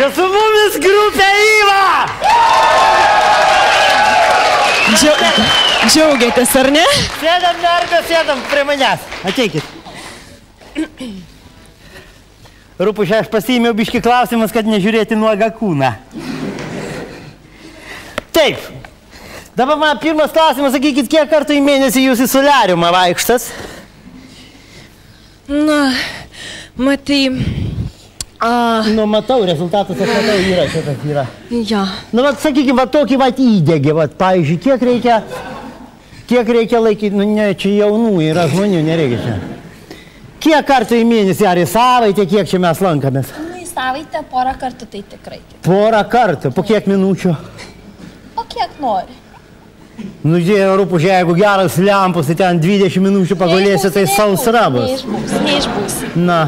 Čia su mumis grupė Yva! Džiaugiatės, ar ne? Sėdam, merga, sėdam prie manęs. Ateikit. Rūpušė, aš pasiėmiau biškį klausimus, kad nežiūrėti nuogą kūną. Taip. Dabar man pirmas klausimas, sakykit, kiek kartų į mėnesį jūs į soliariumą vaikštas? Na, matai... Nu, matau, rezultatas, aš matau, yra, šitas yra. Ja. Nu, vat, sakykime, va tokį vat įdegį, vat, pavyzdžiui, kiek reikia laikyti, nu, ne, čia jaunų yra žmonių, nereikia čia. Kiek kartų į mėnesį, ar į savaitę, kiek čia mes lankomės? Nu, į savaitę porą kartų tai tikrai. Porą kartų, po kiek minučių? O kiek nori? Nu, Rūpužė, jeigu geras lempus, tai ten 20 minučių pagulėsi, tai sausra bus. Neišbūsi. Na,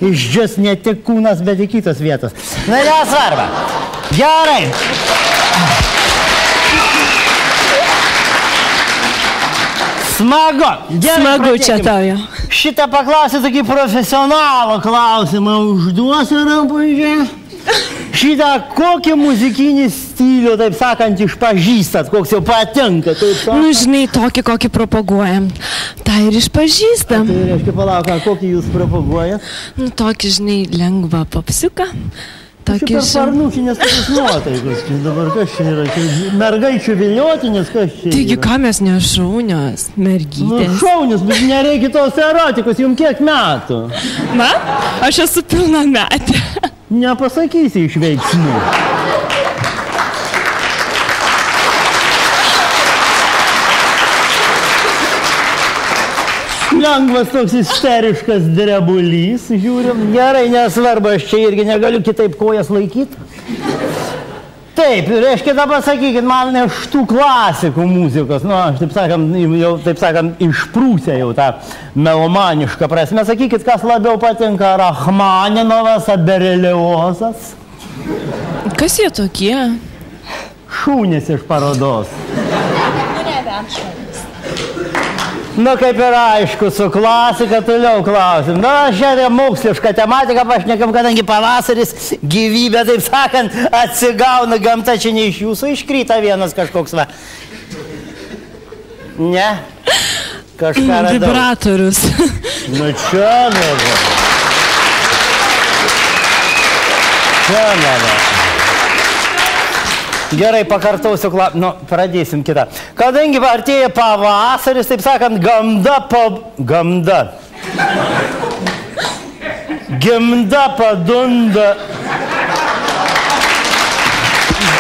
išdžius ne tik kūnas, bet ir kitos vietos. Na, nesvarba. Gerai. Smagu. Gerai, Smagu čia tau jau. Šitą paklausį tokį profesionalų klausimą užduosiu, Rūpužė. Šitą kokį muzikinį stilių, taip sakant, išpažįstat, koks jau patinka, taip sakant? Nu, žinai, tokį, kokį propaguojam. Tai ir išpažįstam. Tai reiškia, palauk, kokį jūs propaguojat? Nu, tokį, žinai, lengvą popsiuką. Tokį parnukinės tokius nuotaikos. Dabar kas čia yra? Mergaičių viliotinės, kas čia yra? Taigi, ką mes ne šaunios, mergytės? Nu, šaunios, bet nereikia tos erotikos, jums kiek metų? Na, aš esu pilnametė. Nepasakysi iš veiksmų. Lengvas toks isteriškas drebulys, žiūrim. Gerai, nesvarbu, aš čia irgi negaliu kitaip kojas laikyti. Taip, reiškia dabar sakykit, man iš tų klasikų muzikos, nu, aš taip sakant, išprūsę jau tą melomanišką prasme. Sakykit, kas labiau patinka, Rachmaninovas, Berliozas? Kas jie tokie? Šūnis iš parodos. Nu, nebent šūnis. Nu, kaip ir aišku, su klasika toliau klausim. Na, šiandien mokslišką tematiką pašnekam, kadangi pavasaris gyvybė, taip sakant, atsigauna, gamta čia ne iš jūsų iškrita vienas kažkoks, va. Ne? Kažką radau. Vibratorius. Nu, čia nėra. Čia nėra. Gerai, pakartausiu, nu, pradėsim kitą. Kadangi artėja pavasaris, taip sakant, gimda padunda.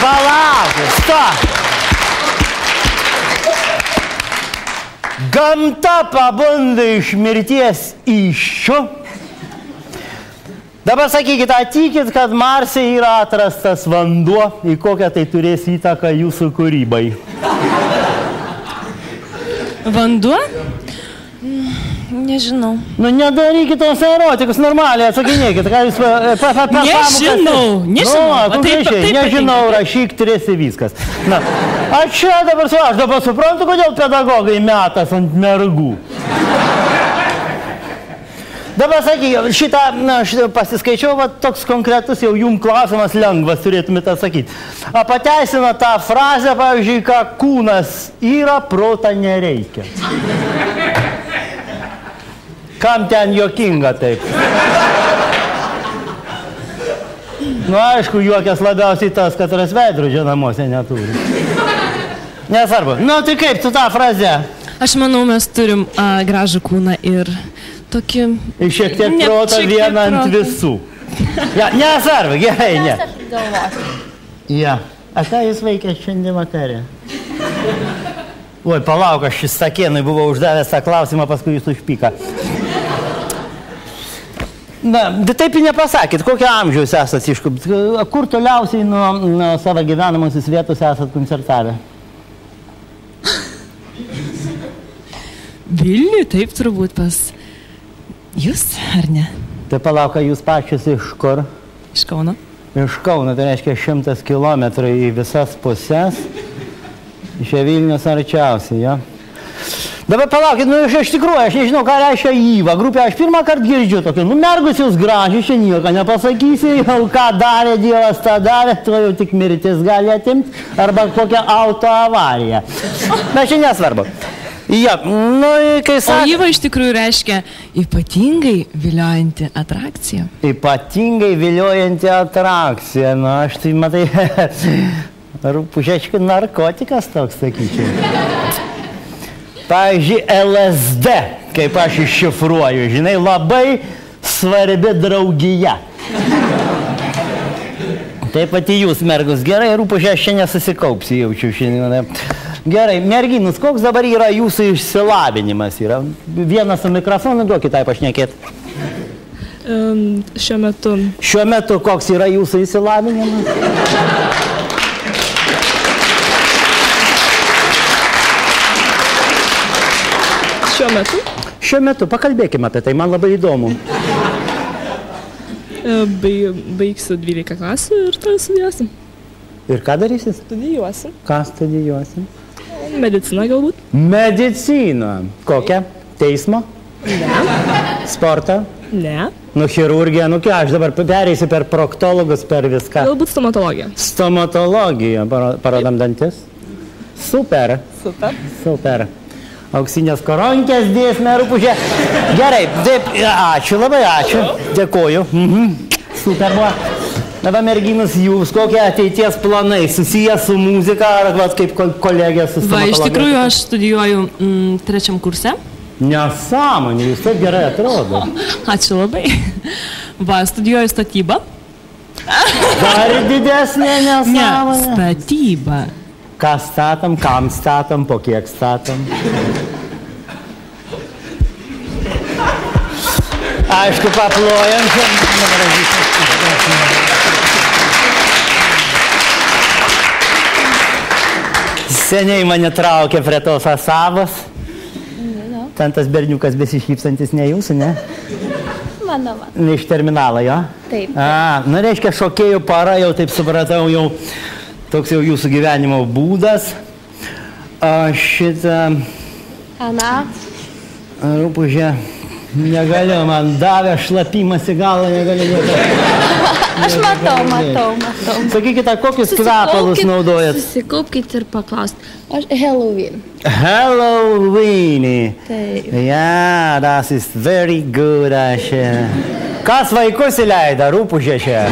Palaukit, stop. Gamta pabunda iš mirties įsčių. Dabar sakykit, atikit, kad Marse yra atrastas vanduo, į kokią tai turės įtaką jūsų kūrybai. Vanduo? Nežinau. Nu, nedarykit tos erotikos, normaliai atsakinėkit. Ką jūs Nežinau. Nežinau, rašyk, turėsi viskas. Na, aš čia dabar suprantu, kodėl pedagogai metas ant mergų. Dabar sakyk, šitą pasiskaičiau, va, toks konkretus jau jum klausimas lengvas turėtumėte atsakyti. Pateisina tą frazę, pavyzdžiui, kad kūnas yra, protą nereikia. Kam ten juokinga taip? Nu, aišku, juokės labiausiai tas, kad veidrodžio namuose neturi. Nesvarbu. Nu, tai kaip tu tą frazę? Aš manau, mes turim gražų kūną ir tokį... Ir šiek tiek protą vieną ant visų. Ja, nesvarbu, gerai, ne. Ja. A ką jūs veikia šiandien vakarė? Oi, palauk, aš šis Sakėnui buvau uždavęs tą klausimą, paskui jūs užpyka. Na, taip ir nepasakėt, kokio amžiaus esat iškupt? Kur toliausiai nuo savo gyvenamosios vietos esat koncertavę? Vilniui, taip turbūt pas jūs, ar ne? Tai palauk, jūs pačios iš kur? Iš Kauno. Iš Kauno, tai reiškia 100 kilometrų į visas pusės. Iš Vilnius arčiausiai, jo? Dabar palaukit, nu iš tikrųjų, aš nežinau, ką reiškia Yva. Grupė, aš pirmą kartą girdžiu tokį, nu mergusius gražiai, čia nieko nepasakysi, jau ką darė Dievas, tą darė, to jau tik mirtis gali atimti, arba kokią autoavariją. Bet čia nesvarbu. Ja, nu, kai O Yva iš tikrųjų reiškia ypatingai viliojanti atrakcija. Ypatingai viliojanti atrakcija, nu, aš tai matai, rūpušečkai narkotikas toks, sakyčiau. Pavyzdžiui, LSD, kaip aš iššifruoju, žinai, labai svarbi draugija. Taip pat jūs, mergus, gerai, rūpušė, aš čia nesusikaupsiu, jaučiu šiandien. Gerai, merginus, koks dabar yra jūsų išsilavinimas? Yra vienas su mikrofonu, duokit tai pašnekėti. Šiuo metu. Šiuo metu koks yra jūsų išsilavinimas? Šiuo metu? Šiuo metu, pakalbėkime apie tai, man labai įdomu. Baigsiu 12 klasių ir tada studijuosim. Ir ką darysis? Studijuosim. Ką studijuosim? Medicina galbūt. Medicina. Kokią? Teismo? Ne. Sportą? Ne. Nu, chirurgija, nu ką, aš dabar pereisiu per proktologus, per viską. Galbūt stomatologija. Stomatologija, parodam dantis. Super. Super. Super. Auksinės koronkės dėsime rūpužė. Gerai, taip, ačiū, labai ačiū. Dėkoju. Super buvo. Dabar merginus, jūs kokie ateities planai? Susijęs su muzika ar kaip kolegė su stomatologija? Iš tikrųjų, aš studijuoju 3 kurse. Nesąmonė, jūs taip gerai atrodo. Ačiū labai. Studijuoju statybą. Dar didesnė nesąmonė. Ne, statybą. Ką statom, kam statom, po kiek statom? Aišku, paplojam čia. Seniai mane traukė prie tos asavos. Ten tas berniukas besišypsantis ne jūsų, ne? Mano. Ne iš terminalo, jo? Taip. Nu, reiškia, šokėjų para, jau taip supratau, jau toks jau jūsų gyvenimo būdas. Šitą... Ana. Rūpužė, negaliu, man davė šlapimas į galą, negaliu. Aš matau. Sakykite, kokius kvepalus naudojat? Susikaupkite ir paklausti. Aš Halloween. Halloween. Taip. Ja, das ist very good. Kas vaikus įleida, rūpužė čia?